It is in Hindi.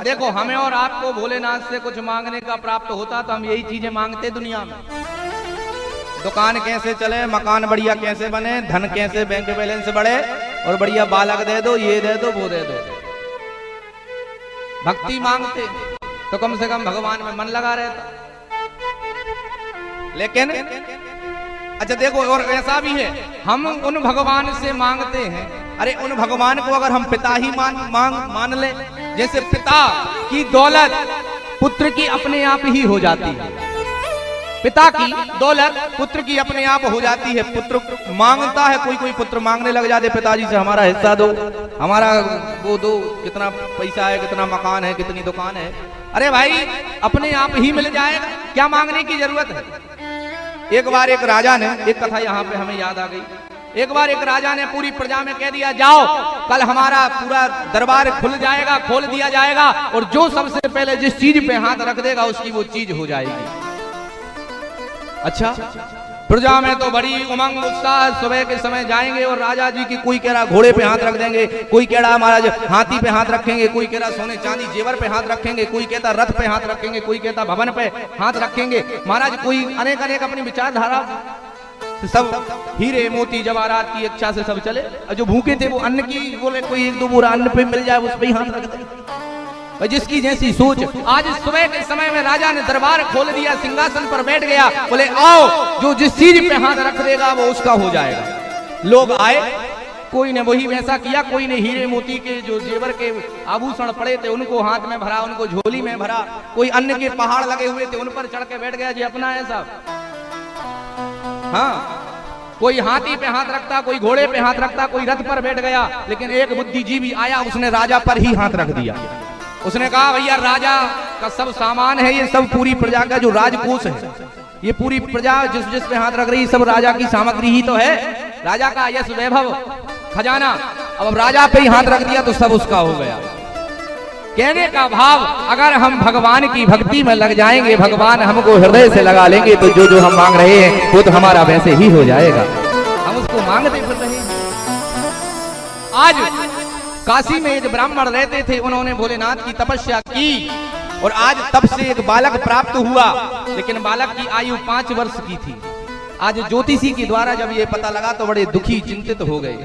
देखो हमें और आपको भोलेनाथ से कुछ मांगने का प्राप्त होता तो हम यही चीजें मांगते दुनिया में। दुकान कैसे चले, मकान बढ़िया कैसे बने, धन कैसे बैंक बैलेंस बढ़े और बढ़िया बालक दे दो, ये दे दो, वो दे दो। भक्ति मांगते तो कम से कम भगवान में मन लगा रहता। लेकिन अच्छा देखो, और ऐसा भी है, हम उन भगवान से मांगते हैं, अरे उन भगवान को अगर हम पिता ही मान ले, जैसे पिता की दौलत पुत्र की अपने आप ही हो जाती है, पिता की दौलत पुत्र की अपने आप हो जाती है। पुत्र मांगता है, कोई पुत्र मांगने लग जाते पिताजी से, हमारा हिस्सा दो, हमारा वो दो, कितना पैसा है, कितना मकान है, कितनी दुकान है। अरे भाई अपने आप ही मिल जाएगा, क्या मांगने की जरूरत है। एक बार एक राजा ने, एक कथा यहाँ पे हमें याद आ गई, एक बार एक राजा ने पूरी प्रजा में कह दिया, जाओ कल हमारा पूरा दरबार खुल जाएगा, खोल दिया जाएगा, और जो सबसे पहले जिस चीज पे हाथ रख देगा उसकी वो चीज हो जाएगी। अच्छा, प्रजा में तो बड़ी उमंग उत्साह, सुबह के समय जाएंगे और राजा जी की कोई कह रहा घोड़े पे हाथ रख देंगे, कोई कह रहा महाराज हाथी पे हाथ रखेंगे, कोई कह रहा सोने चांदी जेवर पे हाथ रखेंगे, कोई कहता रथ पे हाथ रखेंगे, कोई कहता भवन पे हाथ रखेंगे। महाराज कोई अनेक अनेक अपनी विचारधारा, सब हीरे मोती जवाहरात की इच्छा से सब चले। और जो भूखे थे वो अन्न की बोले, कोई एक दो बोरा अन्न पे मिल जाए उस पे ही हाथ रख दे, जिसकी जैसी सोच। आज सुबह के समय में राजा ने दरबार खोल दिया, सिंहासन पर बैठ गया, बोले आओ जो जिस चीज पे हाथ रख देगा वो उसका हो जाएगा। लोग आए, कोई ने वही वैसा किया, कोई ने हीरे मोती के जो जेवर के आभूषण पड़े थे उनको हाथ में भरा, उनको झोली में भरा, कोई अन्न के पहाड़ लगे हुए थे उन पर चढ़ के बैठ गया जी अपना है सब। हाँ, कोई हाथी पे हाथ रखता, कोई घोड़े पे हाथ रखता, कोई रथ पर बैठ गया, लेकिन एक बुद्धिजीवी आया, उसने राजा पर ही हाथ रख दिया। उसने कहा भैया राजा का सब सामान है, ये सब पूरी प्रजा का जो राजकोष है, ये पूरी प्रजा जिस जिस पे हाथ रख रही सब राजा की सामग्री ही तो है, राजा का यश वैभव खजाना। अब राजा पे ही हाथ रख दिया तो सब उसका हो गया। कहने का भाव, अगर हम भगवान की भक्ति में लग जाएंगे, भगवान हमको हृदय से लगा लेंगे, तो जो जो हम मांग रहे हैं वो तो हमारा वैसे ही हो जाएगा। हम उसको मांगते फिर रहे। आज काशी में एक ब्राह्मण रहते थे, उन्होंने भोलेनाथ की तपस्या की और आज तब से एक बालक प्राप्त हुआ, लेकिन बालक की आयु 5 वर्ष की थी। आज ज्योतिषी के द्वारा जब ये पता लगा तो बड़े दुखी चिंतित हो गए।